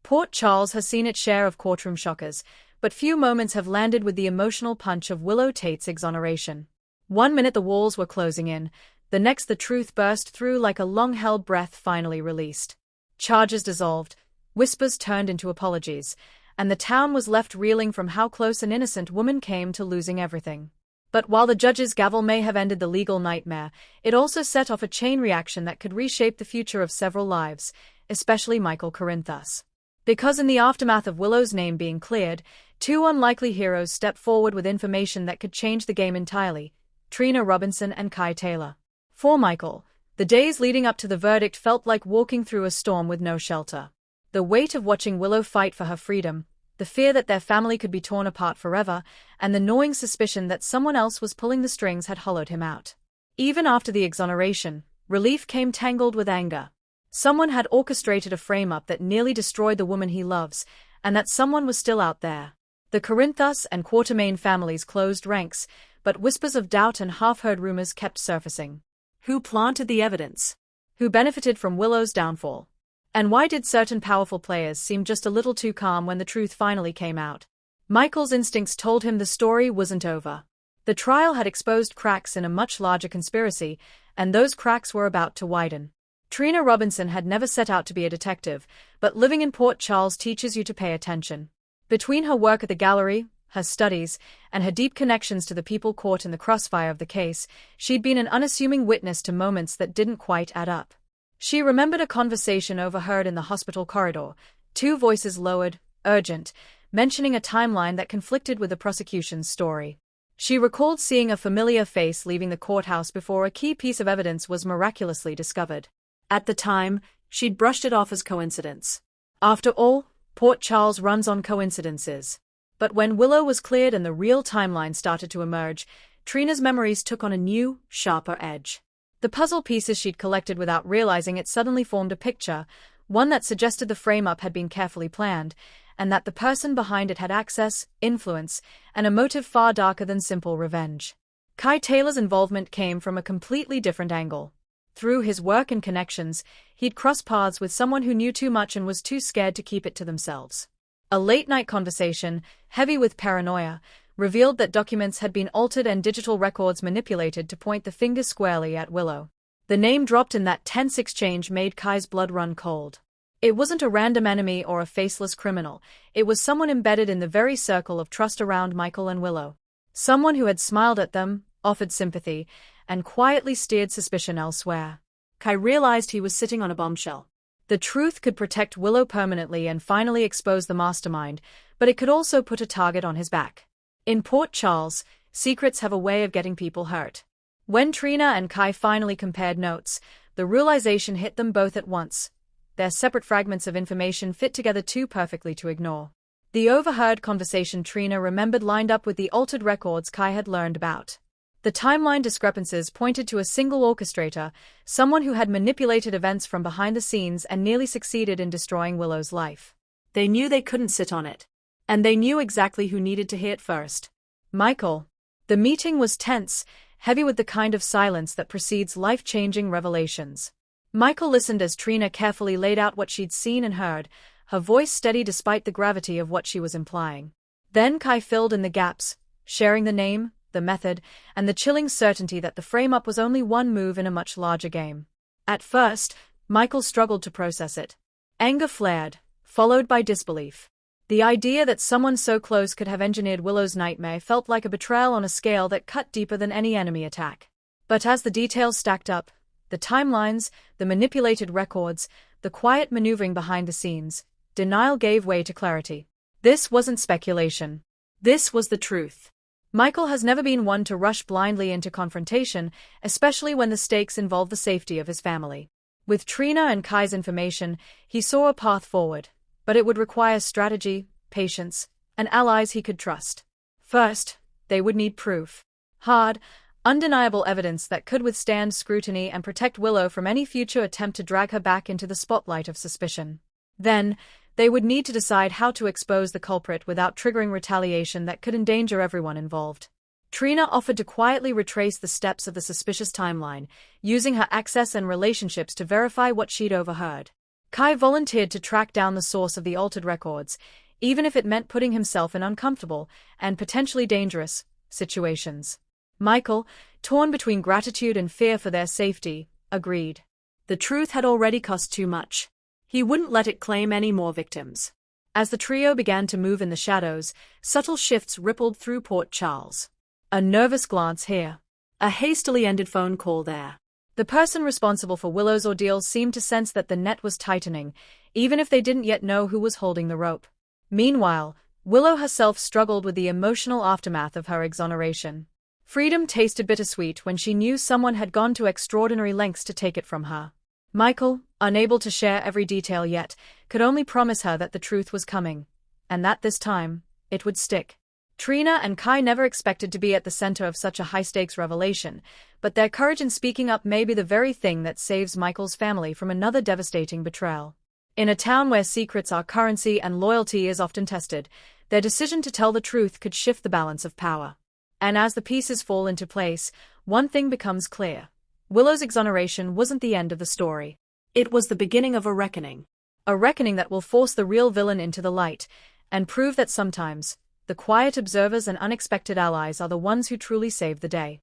Port Charles has seen its share of courtroom shockers, but few moments have landed with the emotional punch of Willow Tate's exoneration. One minute the walls were closing in, the next the truth burst through like a long-held breath finally released. Charges dissolved, whispers turned into apologies, and the town was left reeling from how close an innocent woman came to losing everything. But while the judge's gavel may have ended the legal nightmare, it also set off a chain reaction that could reshape the future of several lives, especially Michael Corinthus. Because in the aftermath of Willow's name being cleared, two unlikely heroes stepped forward with information that could change the game entirely: Trina Robinson and Kai Taylor. For Michael, the days leading up to the verdict felt like walking through a storm with no shelter. The weight of watching Willow fight for her freedom, the fear that their family could be torn apart forever, and the gnawing suspicion that someone else was pulling the strings had hollowed him out. Even after the exoneration, relief came tangled with anger. Someone had orchestrated a frame-up that nearly destroyed the woman he loves, and that someone was still out there. The Corinthus and Quatermain families closed ranks, but whispers of doubt and half-heard rumors kept surfacing. Who planted the evidence? Who benefited from Willow's downfall? And why did certain powerful players seem just a little too calm when the truth finally came out? Michael's instincts told him the story wasn't over. The trial had exposed cracks in a much larger conspiracy, and those cracks were about to widen. Trina Robinson had never set out to be a detective, but living in Port Charles teaches you to pay attention. Between her work at the gallery, her studies, and her deep connections to the people caught in the crossfire of the case, she'd been an unassuming witness to moments that didn't quite add up. She remembered a conversation overheard in the hospital corridor, two voices lowered, urgent, mentioning a timeline that conflicted with the prosecution's story. She recalled seeing a familiar face leaving the courthouse before a key piece of evidence was miraculously discovered. At the time, she'd brushed it off as coincidence. After all, Port Charles runs on coincidences. But when Willow was cleared and the real timeline started to emerge, Trina's memories took on a new, sharper edge. The puzzle pieces she'd collected without realizing it suddenly formed a picture, one that suggested the frame-up had been carefully planned, and that the person behind it had access, influence, and a motive far darker than simple revenge. Kai Taylor's involvement came from a completely different angle. Through his work and connections, he'd crossed paths with someone who knew too much and was too scared to keep it to themselves. A late-night conversation, heavy with paranoia, revealed that documents had been altered and digital records manipulated to point the finger squarely at Willow. The name dropped in that tense exchange made Kai's blood run cold. It wasn't a random enemy or a faceless criminal, it was someone embedded in the very circle of trust around Michael and Willow. Someone who had smiled at them, offered sympathy, and quietly steered suspicion elsewhere. Kai realized he was sitting on a bombshell. The truth could protect Willow permanently and finally expose the mastermind, but it could also put a target on his back. In Port Charles, secrets have a way of getting people hurt. When Trina and Kai finally compared notes, the realization hit them both at once. Their separate fragments of information fit together too perfectly to ignore. The overheard conversation Trina remembered lined up with the altered records Kai had learned about. The timeline discrepancies pointed to a single orchestrator, someone who had manipulated events from behind the scenes and nearly succeeded in destroying Willow's life. They knew they couldn't sit on it. And they knew exactly who needed to hear it first. Michael. The meeting was tense, heavy with the kind of silence that precedes life-changing revelations. Michael listened as Trina carefully laid out what she'd seen and heard, her voice steady despite the gravity of what she was implying. Then Kai filled in the gaps, sharing the name, the method, and the chilling certainty that the frame-up was only one move in a much larger game. At first, Michael struggled to process it. Anger flared, followed by disbelief. The idea that someone so close could have engineered Willow's nightmare felt like a betrayal on a scale that cut deeper than any enemy attack. But as the details stacked up, the timelines, the manipulated records, the quiet maneuvering behind the scenes, denial gave way to clarity. This wasn't speculation. This was the truth. Michael has never been one to rush blindly into confrontation, especially when the stakes involve the safety of his family. With Trina and Kai's information, he saw a path forward, but it would require strategy, patience, and allies he could trust. First, they would need proof. Hard, undeniable evidence that could withstand scrutiny and protect Willow from any future attempt to drag her back into the spotlight of suspicion. Then, they would need to decide how to expose the culprit without triggering retaliation that could endanger everyone involved. Trina offered to quietly retrace the steps of the suspicious timeline, using her access and relationships to verify what she'd overheard. Kai volunteered to track down the source of the altered records, even if it meant putting himself in uncomfortable and potentially dangerous situations. Michael, torn between gratitude and fear for their safety, agreed. The truth had already cost too much. He wouldn't let it claim any more victims. As the trio began to move in the shadows, subtle shifts rippled through Port Charles. A nervous glance here. A hastily ended phone call there. The person responsible for Willow's ordeal seemed to sense that the net was tightening, even if they didn't yet know who was holding the rope. Meanwhile, Willow herself struggled with the emotional aftermath of her exoneration. Freedom tasted bittersweet when she knew someone had gone to extraordinary lengths to take it from her. Michael, unable to share every detail yet, could only promise her that the truth was coming, and that this time, it would stick. Trina and Kai never expected to be at the center of such a high-stakes revelation, but their courage in speaking up may be the very thing that saves Michael's family from another devastating betrayal. In a town where secrets are currency and loyalty is often tested, their decision to tell the truth could shift the balance of power. And as the pieces fall into place, one thing becomes clear. Willow's exoneration wasn't the end of the story. It was the beginning of a reckoning. A reckoning that will force the real villain into the light, and prove that sometimes, the quiet observers and unexpected allies are the ones who truly save the day.